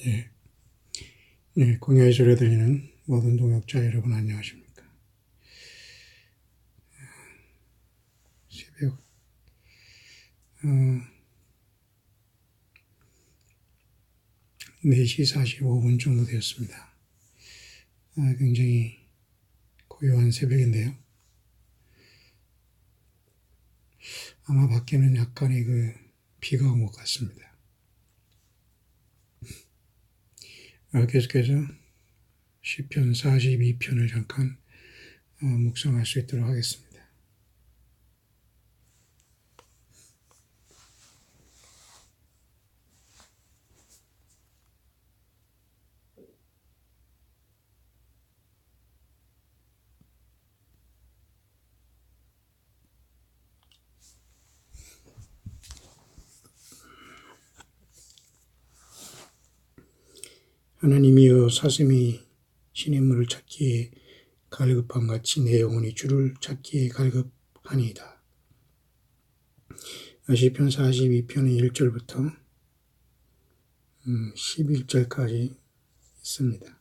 예. 예, 공야의 소리 들리는 모든 동역자 여러분 안녕하십니까. 새벽 4시 45분 정도 되었습니다. 굉장히 고요한 새벽인데요. 아마 밖에는 약간의 비가 온 것 같습니다. 계속해서 시편 42편을 잠깐 묵상할 수 있도록 하겠습니다. 하나님이여 사슴이 시냇물을 찾기에 갈급함같이 내 영혼이 주를 찾기에 갈급하니이다. 시편 42편의 1절부터 11절까지 있습니다.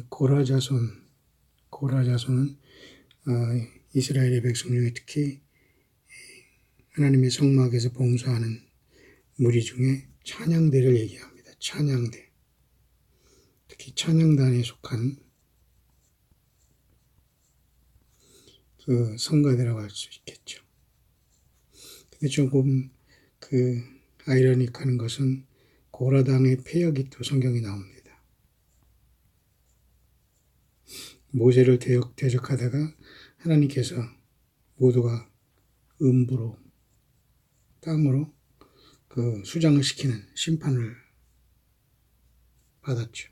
고라 자손은 이스라엘의 백성 중에 특히 하나님의 성막에서 봉사하는 무리 중에 찬양대를 얘기합니다. 찬양대. 특히 찬양단에 속한 성가대라고 할 수 있겠죠. 근데 조금 아이러닉한 것은 고라당의 폐역이 또 성경에 나옵니다. 모세를 대적하다가 하나님께서 모두가 음부로 땅으로 수장을 시키는 심판을 받았죠.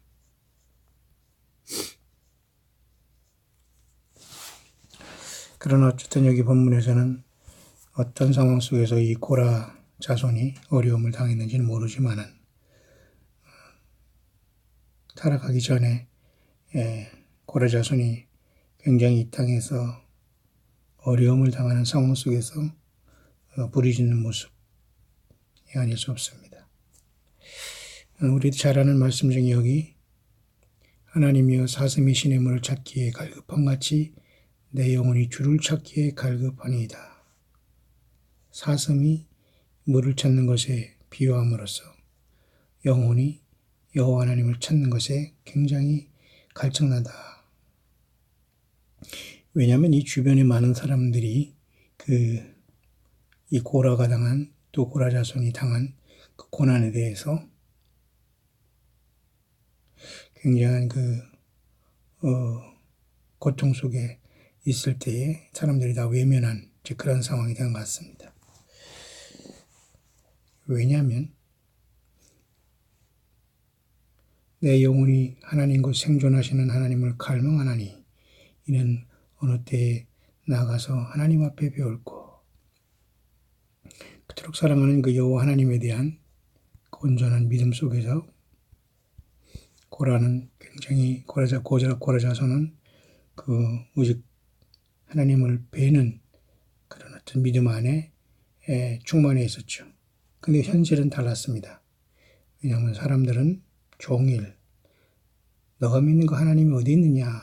그러나 어쨌든 여기 본문에서는 어떤 상황 속에서 이 고라 자손이 어려움을 당했는지는 모르지만은 타락하기 전에 고라 자손이 굉장히 이 땅에서 어려움을 당하는 상황 속에서 부르짖는 모습이 아닐 수 없습니다. 우리 잘 아는 말씀 중에 여기 하나님이여 사슴이 시냇물을 찾기에 갈급함같이 내 영혼이 주를 찾기에 갈급하니이다. 사슴이 물을 찾는 것에 비유함으로써 영혼이 여호와 하나님을 찾는 것에 굉장히 갈증나다. 왜냐하면 이 주변에 많은 사람들이 이 고라가 당한 또 고라 자손이 당한 그 고난에 대해서 굉장한 고통 속에 있을 때에 사람들이 다 외면한 그런 상황이 된 것 같습니다. 왜냐하면 내 영혼이 하나님 곧 생존하시는 하나님을 갈망하나니 이는 어느 때에 나가서 하나님 앞에 배울고 그토록 사랑하는 여호와 하나님에 대한 온전한 믿음 속에서 고라는 굉장히 고라 자손은 오직 하나님을 배는 그런 어떤 믿음 안에 충만해 있었죠. 근데 현실은 달랐습니다. 왜냐하면 사람들은 종일 너가 믿는 그 하나님이 어디 있느냐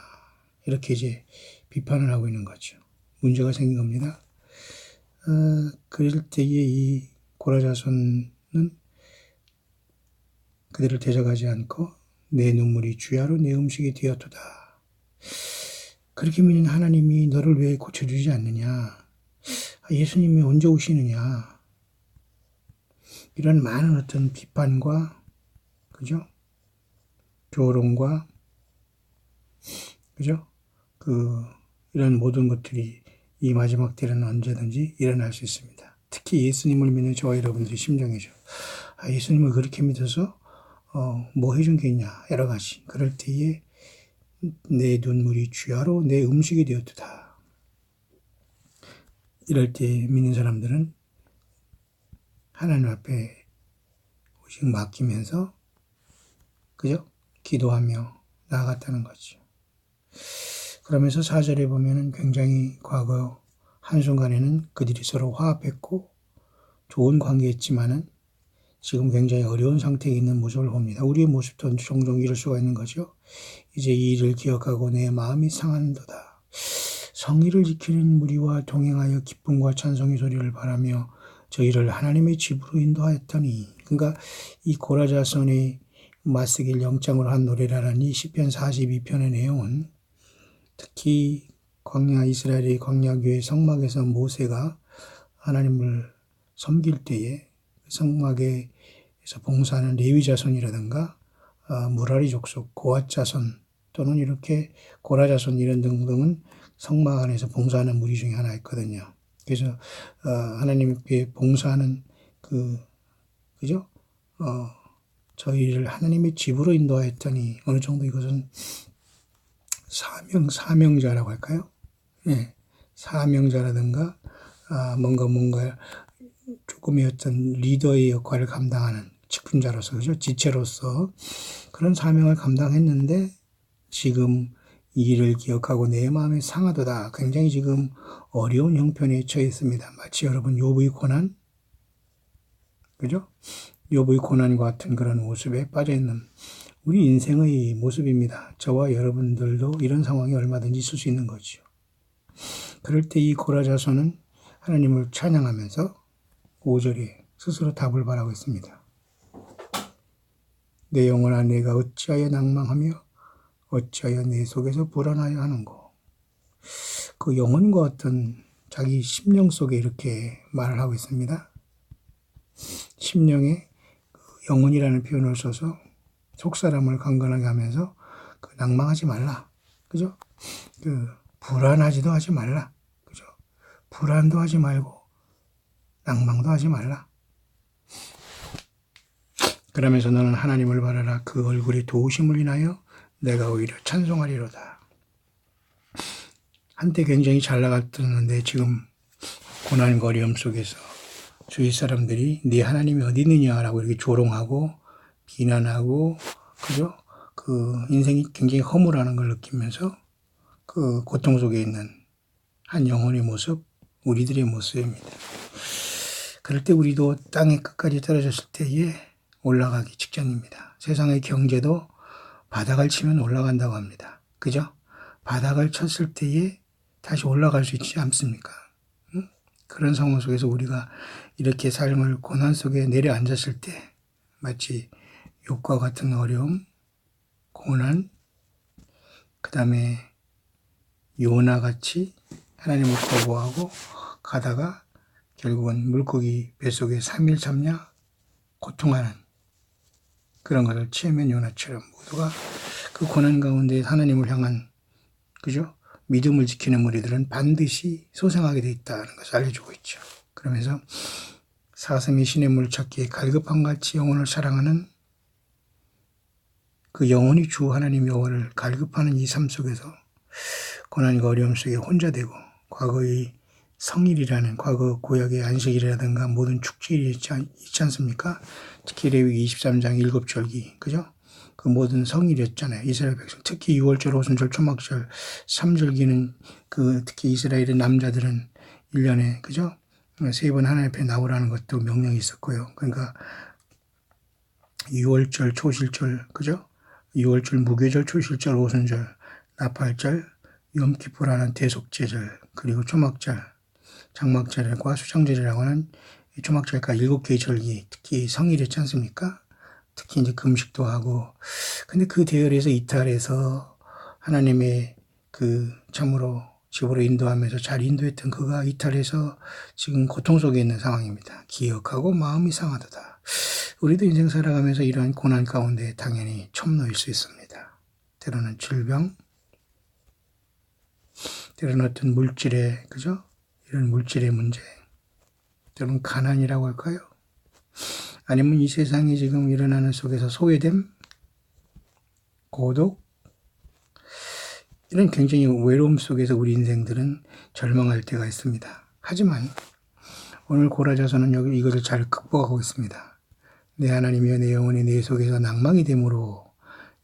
이렇게 이제 비판을 하고 있는 거죠. 문제가 생긴 겁니다. 그럴 때에 이 고라 자손은 그들을 대적하지 않고 내 눈물이 주야로 내 음식이 되었도다. 그렇게 믿는 하나님이 너를 왜 고쳐주지 않느냐? 예수님이 언제 오시느냐? 이런 많은 어떤 비판과 그죠? 조롱과 그죠? 이런 모든 것들이 이 마지막 때는 언제든지 일어날 수 있습니다. 특히 예수님을 믿는 저와 여러분들의 심정이죠. 예수님을 그렇게 믿어서 뭐 해준 게 있냐 여러 가지. 그럴 때에 내 눈물이 주야로 내 음식이 되었도다. 이럴 때 믿는 사람들은 하나님 앞에 오직 맡기면서 그죠? 기도하며 나아갔다는 거죠. 그러면서 4절에 보면은 굉장히 과거 한순간에는 그들이 서로 화합했고 좋은 관계였지만은 지금 굉장히 어려운 상태에 있는 모습을 봅니다. 우리의 모습도 종종 이럴 수가 있는 거죠. 이제 이 일을 기억하고 내 마음이 상한도다. 성의를 지키는 무리와 동행하여 기쁨과 찬송의 소리를 바라며 저희를 하나님의 집으로 인도하였더니, 그러니까 이 고라자손의 맞서길 영장으로 한 노래라는 이 시편 42편의 내용은 특히 광야 이스라엘의 광야교회 성막에서 모세가 하나님을 섬길 때에 성막에서 봉사하는 레위 자손이라든가 무라리 족속, 고앗 자손 또는 이렇게 고라 자손 이런 등등은 성막 안에서 봉사하는 무리 중에 하나였거든요. 그래서 하나님께 봉사하는 그죠? 저희를 하나님의 집으로 인도하였더니, 어느 정도 이것은 사명자라고 할까요? 예, 사명자라든가 뭔가 조금의 어떤 리더의 역할을 감당하는 직분자로서, 그죠? 지체로서 그런 사명을 감당했는데 지금 이 일을 기억하고 내 마음이 상하도다. 굉장히 지금 어려운 형편에 처해 있습니다. 마치 여러분 욥의 고난, 그죠? 욥의 고난과 같은 그런 모습에 빠져 있는 우리 인생의 모습입니다. 저와 여러분들도 이런 상황이 얼마든지 있을 수 있는 거죠. 그럴 때 이 고라 자손은 하나님을 찬양하면서 5절에 스스로 답을 바라고 있습니다. 내 영혼아, 내가 어찌하여 낭망하며 어찌하여 내 속에서 불안하여 하는고. 그 영혼과 어떤 자기 심령 속에 이렇게 말을 하고 있습니다. 심령에 영혼이라는 표현을 써서 속사람을 강건하게 하면서 낭망하지 말라. 그죠? 불안하지도 하지 말라. 그죠? 불안도 하지 말고 낭망도 하지 말라. 그러면서 너는 하나님을 바라라. 그 얼굴의 도우심을 인하여 내가 오히려 찬송하리로다. 한때 굉장히 잘 나갔었는데 지금 고난과 어려움 속에서 주위 사람들이 네 하나님이 어디 있느냐라고 이렇게 조롱하고 비난하고, 그죠? 인생이 굉장히 허물하는 걸 느끼면서 고통 속에 있는 한 영혼의 모습, 우리들의 모습입니다. 그럴 때 우리도 땅의 끝까지 떨어졌을 때에 올라가기 직전입니다. 세상의 경제도 바닥을 치면 올라간다고 합니다. 그죠? 바닥을 쳤을 때에 다시 올라갈 수 있지 않습니까? 그런 상황 속에서 우리가 이렇게 삶을 고난 속에 내려앉았을 때 마치 욥과 같은 어려움, 고난, 그 다음에 요나같이 하나님을 거부하고 가다가 결국은 물고기 뱃속에 3일 참냐 고통하는 그런 것을 치면 요나처럼 모두가 그 고난 가운데 하나님을 향한, 그죠? 믿음을 지키는 무리들은 반드시 소생하게 되어 있다는 것을 알려주고 있죠. 그러면서 사슴이 신의 물 찾기에 갈급함같이 영혼을 사랑하는 그 영혼이 주 하나님 여호와를 갈급하는 이 삶 속에서 고난과 어려움 속에 혼자 되고, 과거의 성일이라는 과거 구약의 안식일이라든가 모든 축제일이 있지 않습니까? 특히 레위기 23장 7절기, 그죠? 그 모든 성일이었잖아요. 이스라엘 백성. 특히 6월절, 오순절, 초막절, 3절기는 특히 이스라엘의 남자들은 1년에, 그죠? 3번 하나님 앞에 나오라는 것도 명령이 있었고요. 그러니까 6월절, 초실절, 그죠? 6월절, 무교절, 초실절, 오순절, 나팔절, 염키푸라는 대속제절, 그리고 초막절, 장막절과 수장절이라고 하는 초막절과 7개의 절기, 특히 성일이었지 않습니까? 특히 이제 금식도 하고, 근데 그 대열에서 이탈해서 하나님의 참으로 집으로 인도하면서 잘 인도했던 그가 이탈해서 지금 고통 속에 있는 상황입니다. 기억하고 마음이 상하도다. 우리도 인생 살아가면서 이러한 고난 가운데 당연히 처음 놓일 수 있습니다. 때로는 질병, 때로는 어떤 물질의, 그죠? 이런 물질의 문제, 때로는 가난이라고 할까요? 아니면 이 세상에 지금 일어나는 속에서 소외됨, 고독, 이런 굉장히 외로움 속에서 우리 인생들은 절망할 때가 있습니다. 하지만 오늘 고라자서는 여기 이것을 잘 극복하고 있습니다. 내 하나님이여 내 영혼이 내 속에서 낭망이 되므로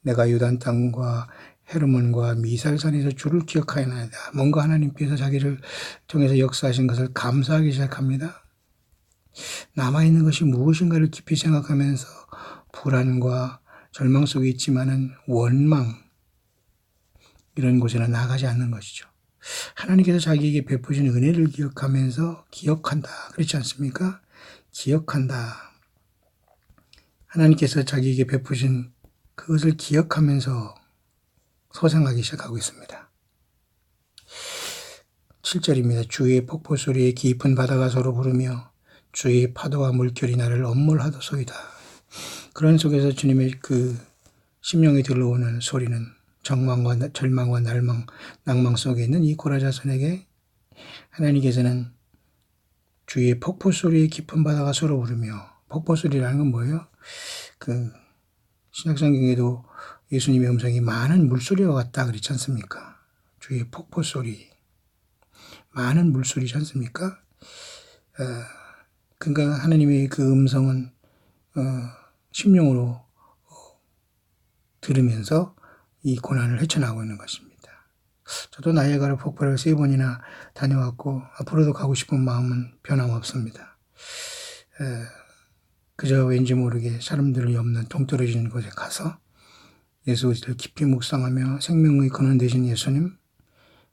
내가 유단 땅과 헤르몬과 미살산에서 주를 기억하였나이다. 뭔가 하나님께서 자기를 통해서 역사하신 것을 감사하기 시작합니다. 남아있는 것이 무엇인가를 깊이 생각하면서 불안과 절망 속에 있지만은 원망, 이런 곳에는 나가지 않는 것이죠. 하나님께서 자기에게 베푸신 은혜를 기억하면서 기억한다. 그렇지 않습니까? 기억한다. 하나님께서 자기에게 베푸신 그것을 기억하면서 소생하기 시작하고 있습니다. 7절입니다. 주의 폭포 소리에 깊은 바다가 서로 부르며 주의 파도와 물결이 나를 엄물하도소이다. 그런 속에서 주님의 그 심령에 들러오는 소리는 절망과 낭망 속에 있는 이 고라자손에게 하나님께서는 주의 폭포 소리에 깊은 바다가 서로 부르며, 폭포 소리라는 건 뭐예요? 그 신약성경에도 예수님의 음성이 많은 물소리와 같다 그랬지 않습니까? 주의 폭포 소리, 많은 물소리지 않습니까? 그러니까 하나님의 그 음성은 심령으로 들으면서 이 고난을 헤쳐나가고 있는 것입니다. 저도 나이아가라 폭포를 3번이나 다녀왔고 앞으로도 가고 싶은 마음은 변함없습니다. 그저 왠지 모르게 사람들이 없는 동떨어진 곳에 가서 예수를 깊이 묵상하며 생명의 근원 되신 예수님,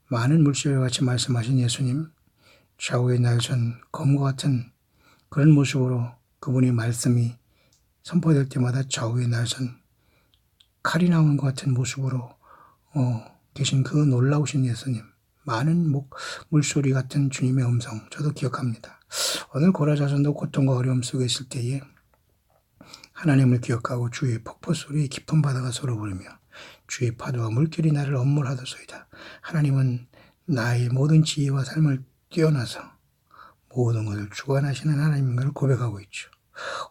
많은 물소리와 같이 말씀하신 예수님, 좌우의 날선 검과 같은 그런 모습으로 그분의 말씀이 선포될 때마다 좌우의 날선 칼이 나오는 것 같은 모습으로 계신 그 놀라우신 예수님, 많은 물소리 같은 주님의 음성, 저도 기억합니다. 오늘 고라자손도 고통과 어려움 속에 있을 때에 하나님을 기억하고 주의 폭포 소리에 깊은 바다가 서로 부르며 주의 파도와 물결이 나를 엄물하도소이다. 하나님은 나의 모든 지혜와 삶을 뛰어나서 모든 것을 주관하시는 하나님인 것을 고백하고 있죠.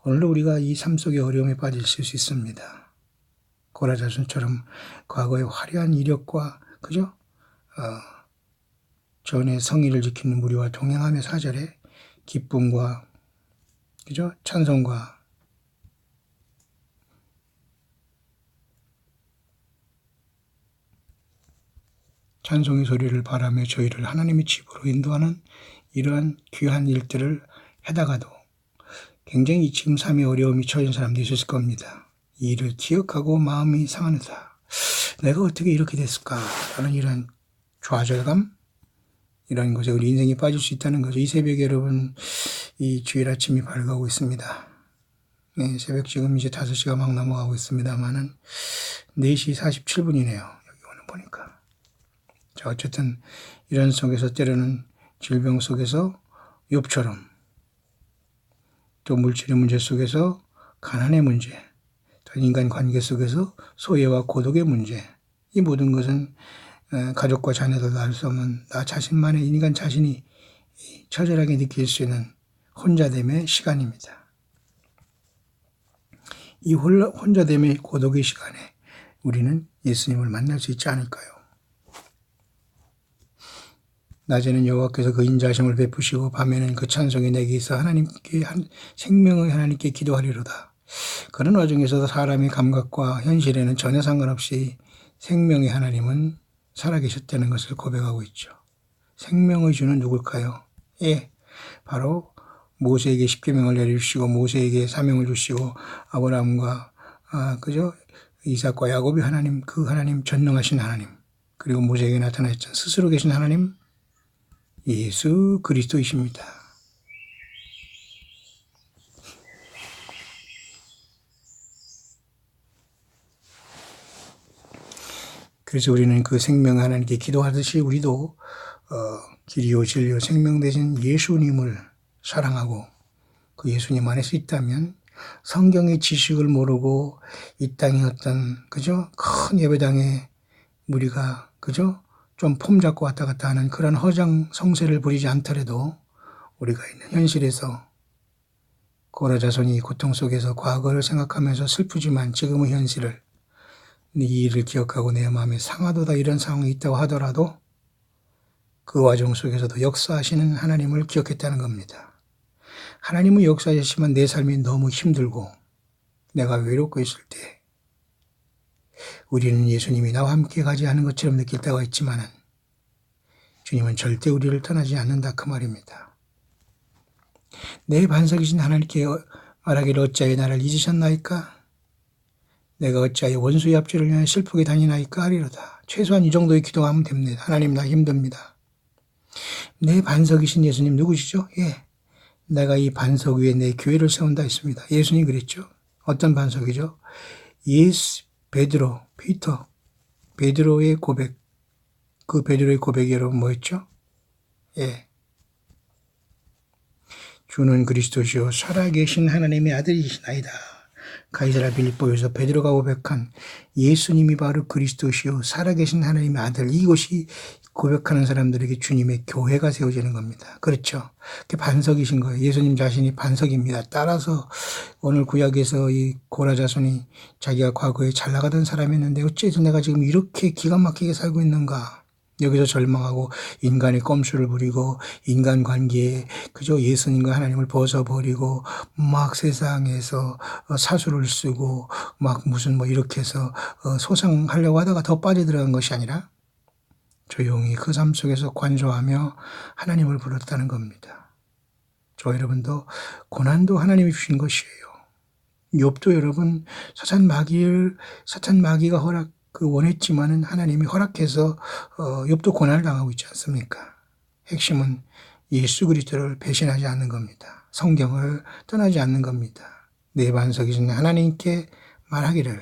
오늘도 우리가 이 삶 속의 어려움에 빠질 수 있습니다. 고라자손처럼 과거의 화려한 이력과 그죠? 전의 성의를 지키는 무리와 동행하며 4절에 기쁨과 그죠? 찬송과 찬송의 소리를 바라며 저희를 하나님의 집으로 인도하는 이러한 귀한 일들을 하다가도 굉장히 지금 삶의 어려움이 처한 사람도 있을 겁니다. 이 일을 기억하고 마음이 상하다. 내가 어떻게 이렇게 됐을까? 라는 이런 좌절감? 이런 것에 우리 인생이 빠질 수 있다는 거죠. 이 새벽에 여러분, 이 주일 아침이 밝아오고 있습니다. 네, 새벽 지금 이제 5시가 막 넘어가고 있습니다만은 4시 47분이네요. 여기 오늘 보니까. 자, 어쨌든 이런 속에서 때로는 질병 속에서 욥처럼 또 물질의 문제 속에서 가난의 문제, 또 인간 관계 속에서 소외와 고독의 문제, 이 모든 것은 가족과 자녀들도 알 수 없는 나 자신만의 인간 자신이 처절하게 느낄 수 있는 혼자됨의 시간입니다. 이 혼자됨의 고독의 시간에 우리는 예수님을 만날 수 있지 않을까요? 낮에는 여호와께서 그 인자하심을 베푸시고 밤에는 그 찬송이 내게 있어 하나님께 생명의 하나님께 기도하리로다. 그런 와중에서도 사람의 감각과 현실에는 전혀 상관없이 생명의 하나님은 살아계셨다는 것을 고백하고 있죠. 생명의 주는 누굴까요? 예, 바로 모세에게 십계명을 내려주시고 모세에게 사명을 주시고 아브라함과 그죠? 이삭과 야곱의 하나님, 그 하나님 전능하신 하나님, 그리고 모세에게 나타나셨던 스스로 계신 하나님 예수 그리스도이십니다. 그래서 우리는 그 생명 하나님께 기도하듯이 우리도 길이요 진리요 생명 되신 예수님을 사랑하고 그 예수님 안에서 있다면 성경의 지식을 모르고 이 땅의 어떤 그죠? 큰 예배당에 우리가 그죠? 좀 폼 잡고 왔다 갔다 하는 그런 허장 성세를 부리지 않더라도 우리가 있는 현실에서 고라자손이 고통 속에서 과거를 생각하면서 슬프지만 지금의 현실을 이 일을 기억하고 내 마음에 상하도다 이런 상황이 있다고 하더라도 그 과정 속에서도 역사하시는 하나님을 기억했다는 겁니다. 하나님은 역사하시지만 내 삶이 너무 힘들고 내가 외롭고 있을 때 우리는 예수님이 나와 함께 가지 않은 것처럼 느낄 때가 있지만 주님은 절대 우리를 떠나지 않는다 그 말입니다. 내 반석이신 하나님께 말하기를 어찌하여 나를 잊으셨나이까? 내가 어찌하여 원수의 앞죄를 위하여 슬프게 다니나이까 하리로다. 최소한 이 정도의 기도하면 됩니다. 하나님 나 힘듭니다. 내 반석이신 예수님 누구시죠? 예, 내가 이 반석 위에 내 교회를 세운다 했습니다. 예수님 그랬죠. 어떤 반석이죠? 베드로, 베드로의 고백. 그 베드로의 고백이 여러분 뭐였죠? 예, 주는 그리스도시요 살아계신 하나님의 아들이시나이다. 가이사라 빌립보에서 베드로가 고백한 예수님이 바로 그리스도시요 살아계신 하나님의 아들, 이것이 고백하는 사람들에게 주님의 교회가 세워지는 겁니다. 그렇죠. 그게 반석이신 거예요. 예수님 자신이 반석입니다. 따라서 오늘 구약에서 이 고라 자손이 자기가 과거에 잘 나가던 사람이었는데 어째서 내가 지금 이렇게 기가 막히게 살고 있는가. 여기서 절망하고 인간의 꼼수를 부리고 인간관계에 그저 예수님과 하나님을 벗어버리고 막 세상에서 사수를 쓰고 막 무슨 뭐 이렇게 해서 소상하려고 하다가 더 빠져들어간 것이 아니라 조용히 그 삶 속에서 관조하며 하나님을 부르었다는 겁니다. 저 여러분도 고난도 하나님이 주신 것이에요. 욥도 여러분 사탄 마귀가 원했지만은 하나님이 허락해서 욥도 고난을 당하고 있지 않습니까? 핵심은 예수 그리스도를 배신하지 않는 겁니다. 성경을 떠나지 않는 겁니다. 내 반석이신 하나님께 말하기를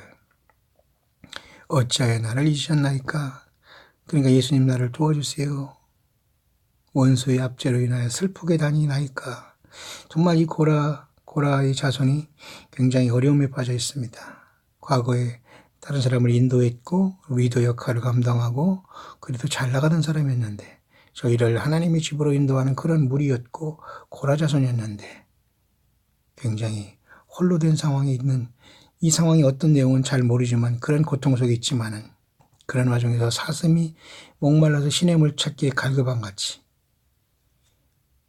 어찌하여 나를 잊으셨나이까? 그러니까 예수님 나를 도와주세요. 원수의 압제로 인하여 슬프게 다니나이까? 정말 이 고라의 자손이 굉장히 어려움에 빠져 있습니다. 과거에 다른 사람을 인도했고 리더 역할을 감당하고 그래도 잘 나가던 사람이었는데 저희를 하나님의 집으로 인도하는 그런 무리였고 고라 자손이었는데 굉장히 홀로 된 상황에 있는 이 상황이 어떤 내용은 잘 모르지만 그런 고통 속에 있지만은 그런 와중에서 사슴이 목말라서 시냇물 찾기에 갈급한 같이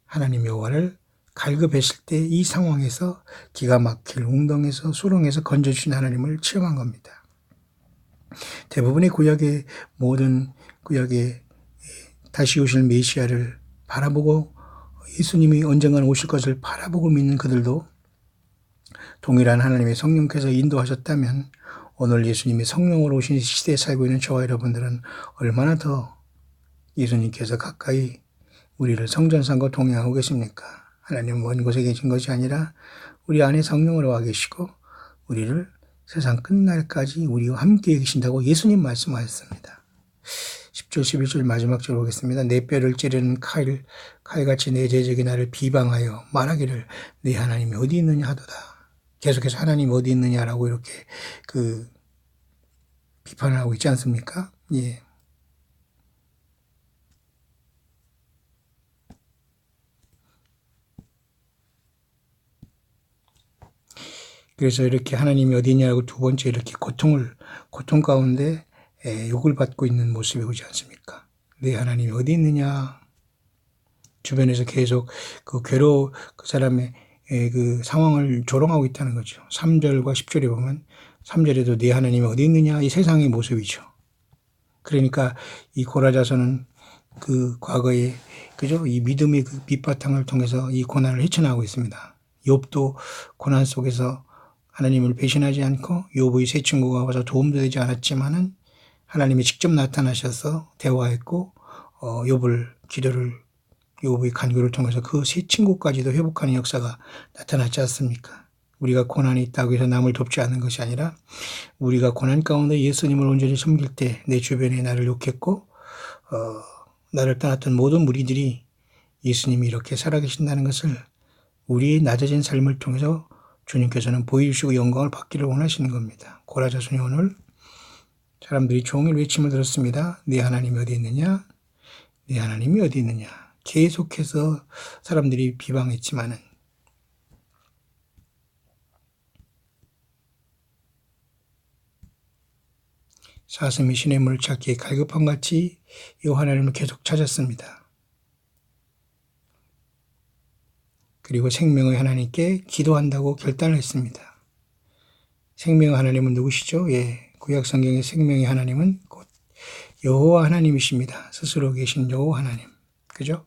하나님 여호와를 갈급했을 때 이 상황에서 기가 막힐 웅덩에서 수렁에서 건져주신 하나님을 체험한 겁니다. 대부분의 모든 구약의 다시 오실 메시아를 바라보고 예수님이 언젠가는 오실 것을 바라보고 믿는 그들도 동일한 하나님의 성령께서 인도하셨다면 오늘 예수님이 성령으로 오신 시대에 살고 있는 저와 여러분들은 얼마나 더 예수님께서 가까이 우리를 성전산과 동행하고 계십니까? 하나님은 먼 곳에 계신 것이 아니라 우리 안에 성령으로 와 계시고 우리를 세상 끝날까지 우리와 함께 계신다고 예수님 말씀하셨습니다. 10절 11절 마지막 절 보겠습니다. 내 뼈를 찌르는 칼같이 내 제적이 나를 비방하여 말하기를 네 하나님이 어디 있느냐 하도다. 계속해서 하나님 어디 있느냐라고 이렇게 비판을 하고 있지 않습니까? 예. 그래서 이렇게 하나님이 어디 있냐고 두 번째 이렇게 고통 가운데 욕을 받고 있는 모습이 오지 않습니까? 네 하나님이 어디 있느냐? 주변에서 계속 그 사람의 그 상황을 조롱하고 있다는 거죠. 3절과 10절에 보면 3절에도 네 하나님이 어디 있느냐? 이 세상의 모습이죠. 그러니까 이 고라 자손은 그 과거에 그죠? 이 믿음의 그 밑바탕을 통해서 이 고난을 헤쳐나가고 있습니다. 욥도 고난 속에서 하나님을 배신하지 않고 욥의 세 친구가 와서 도움도 되지 않았지만은 하나님이 직접 나타나셔서 대화했고 욥의 간구를 통해서 그 세 친구까지도 회복하는 역사가 나타났지 않습니까? 우리가 고난이 있다고 해서 남을 돕지 않는 것이 아니라 우리가 고난 가운데 예수님을 온전히 섬길 때 내 주변에 나를 욕했고 나를 떠났던 모든 무리들이 예수님이 이렇게 살아계신다는 것을 우리의 낮아진 삶을 통해서 주님께서는 보여주시고 영광을 받기를 원하시는 겁니다. 고라 자손이 오늘 사람들이 종일 외침을 들었습니다. 네 하나님이 어디 있느냐? 네 하나님이 어디 있느냐? 계속해서 사람들이 비방했지만은 사슴이 시냇물을 찾기에 갈급한 같이 이 하나님을 계속 찾았습니다. 그리고 생명의 하나님께 기도한다고 결단을 했습니다. 생명의 하나님은 누구시죠? 예, 구약 성경의 생명의 하나님은 곧 여호와 하나님이십니다. 스스로 계신 여호와 하나님. 그죠?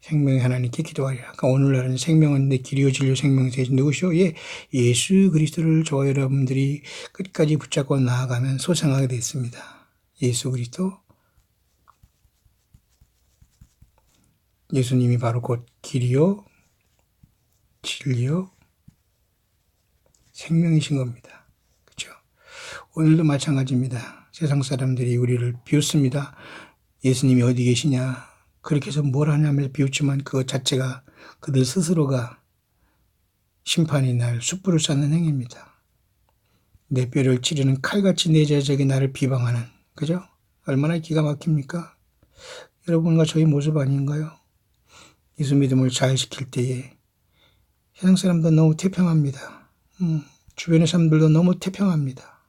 생명의 하나님께 기도하리라. 그러니까 오늘날은 생명은 내 길이요 진리요 생명이신 누구시오? 예, 예수 그리스도를 저와 여러분들이 끝까지 붙잡고 나아가면 소생하게 되어 있습니다. 예수 그리스도, 예수님이 바로 곧 길이요 진리요 생명이신 겁니다. 그렇죠? 오늘도 마찬가지입니다. 세상 사람들이 우리를 비웃습니다. 예수님이 어디 계시냐? 그렇게 해서 뭘 하냐면서 비웃지만 그것 자체가 그들 스스로가 심판이 날 숯불을 쌓는 행위입니다. 내 뼈를 찌르는 칼같이 내 제자에게 나를 비방하는, 그죠? 얼마나 기가 막힙니까? 여러분과 저희 모습 아닌가요? 예수 믿음을 잘 지킬 때에 세상 사람도 너무 태평합니다. 주변의 사람들도 너무 태평합니다.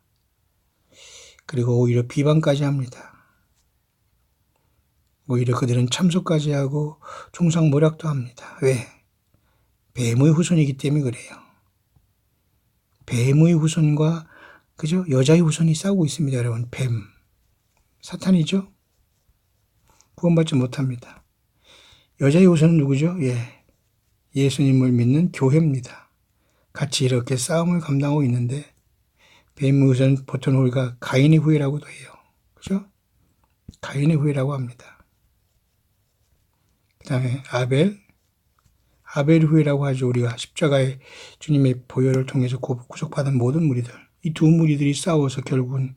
그리고 오히려 비방까지 합니다. 오히려 그들은 참소까지 하고 종상모략도 합니다. 왜? 뱀의 후손이기 때문에 그래요. 뱀의 후손과 그죠? 여자의 후손이 싸우고 있습니다, 여러분. 뱀. 사탄이죠? 구원받지 못합니다. 여자의 후손은 누구죠? 예. 예수님을 믿는 교회입니다. 같이 이렇게 싸움을 감당하고 있는데, 뱀의 후손은 보통 우리가 가인의 후예라고도 해요. 그죠? 가인의 후예라고 합니다. 그 다음에 아벨 후예라고 하죠. 우리가 십자가의 주님의 보혈을 통해서 구속받은 모든 무리들. 이 두 무리들이 싸워서 결국은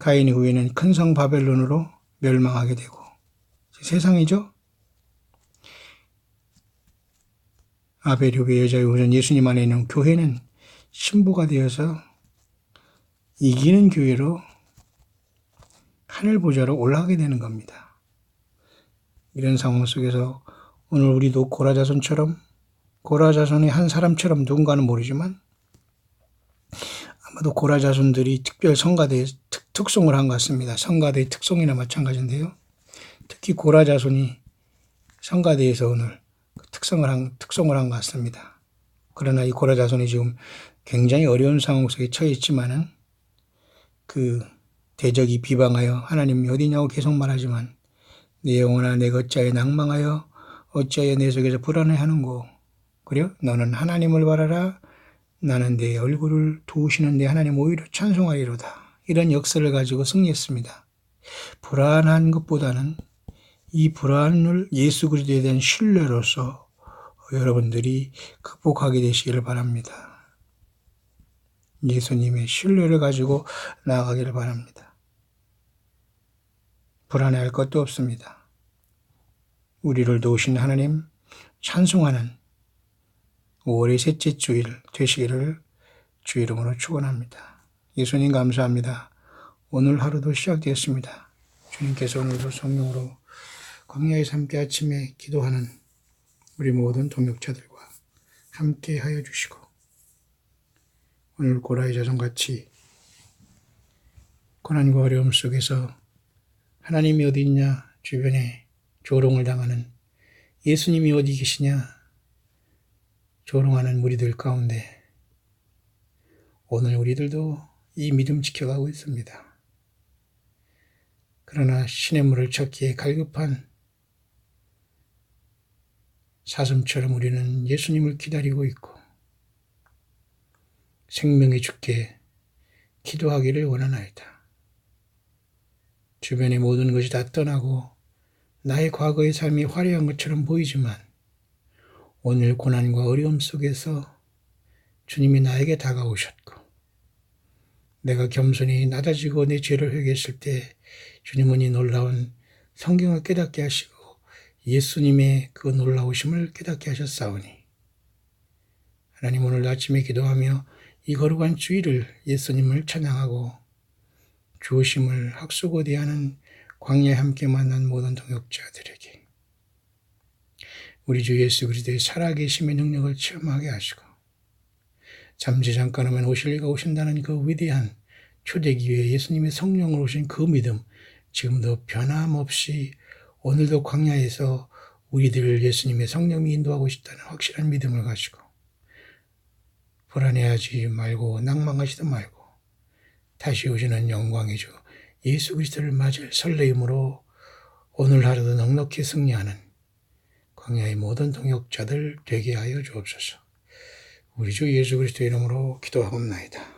가인의 후예는 큰 성 바벨론으로 멸망하게 되고, 세상이죠. 아벨 후예, 여자의 후손, 예수님 안에 있는 교회는 신부가 되어서 이기는 교회로 하늘 보좌로 올라가게 되는 겁니다. 이런 상황 속에서 오늘 우리도 고라자손의 한 사람처럼 누군가는 모르지만 아마도 고라자손들이 특별 성가대의 특송을 한 것 같습니다. 성가대의 특송이나 마찬가지인데요. 특히 고라자손이 성가대에서 오늘 특송을 한 것 같습니다. 그러나 이 고라자손이 지금 굉장히 어려운 상황 속에 처해 있지만은 그 대적이 비방하여 하나님이 어디냐고 계속 말하지만 내 영혼아 내가 어찌하여 낭망하여 어찌하여 내 속에서 불안해하는고 그래? 너는 하나님을 바라라. 나는 내 얼굴을 도우시는 내 하나님 오히려 찬송하리로다. 이런 역사를 가지고 승리했습니다. 불안한 것보다는 이 불안을 예수 그리스도에 대한 신뢰로서 여러분들이 극복하게 되시기를 바랍니다. 예수님의 신뢰를 가지고 나아가기를 바랍니다. 불안해할 것도 없습니다. 우리를 도우신 하나님 찬송하는 5월의 셋째 주일 되시기를 주 이름으로 축원합니다. 예수님 감사합니다. 오늘 하루도 시작되었습니다. 주님께서 오늘도 성령으로 광야의 함께 아침에 기도하는 우리 모든 동역자들과 함께 하여 주시고 오늘 고라의 자손같이 고난과 어려움 속에서 하나님이 어디 있냐 주변에 조롱을 당하는 예수님이 어디 계시냐 조롱하는 무리들 가운데 오늘 우리들도 이 믿음 지켜가고 있습니다. 그러나 시냇물을 찾기에 갈급한 사슴처럼 우리는 예수님을 기다리고 있고 생명의 주께 기도하기를 원하나이다. 주변의 모든 것이 다 떠나고 나의 과거의 삶이 화려한 것처럼 보이지만 오늘 고난과 어려움 속에서 주님이 나에게 다가오셨고 내가 겸손히 낮아지고 내 죄를 회개했을 때 주님은 이 놀라운 성경을 깨닫게 하시고 예수님의 그 놀라우심을 깨닫게 하셨사오니 하나님 오늘 아침에 기도하며 이 거룩한 주일을 예수님을 찬양하고 주오심을 학수고대하는 광야에 함께 만난 모든 동역자들에게 우리 주 예수 그리스도의 살아계심의 능력을 체험하게 하시고 잠시 잠깐 오면 오실 이가 오신다는 그 위대한 초대기회에 예수님의 성령으로 오신 그 믿음 지금도 변함없이 오늘도 광야에서 우리들을 예수님의 성령이 인도하고 싶다는 확실한 믿음을 가지고 불안해하지 말고 낭망하지도 말고 다시 오시는 영광의 주 예수 그리스도를 맞을 설레임으로 오늘 하루도 넉넉히 승리하는 광야의 모든 동역자들 되게 하여 주옵소서. 우리 주 예수 그리스도 이름으로 기도하옵나이다.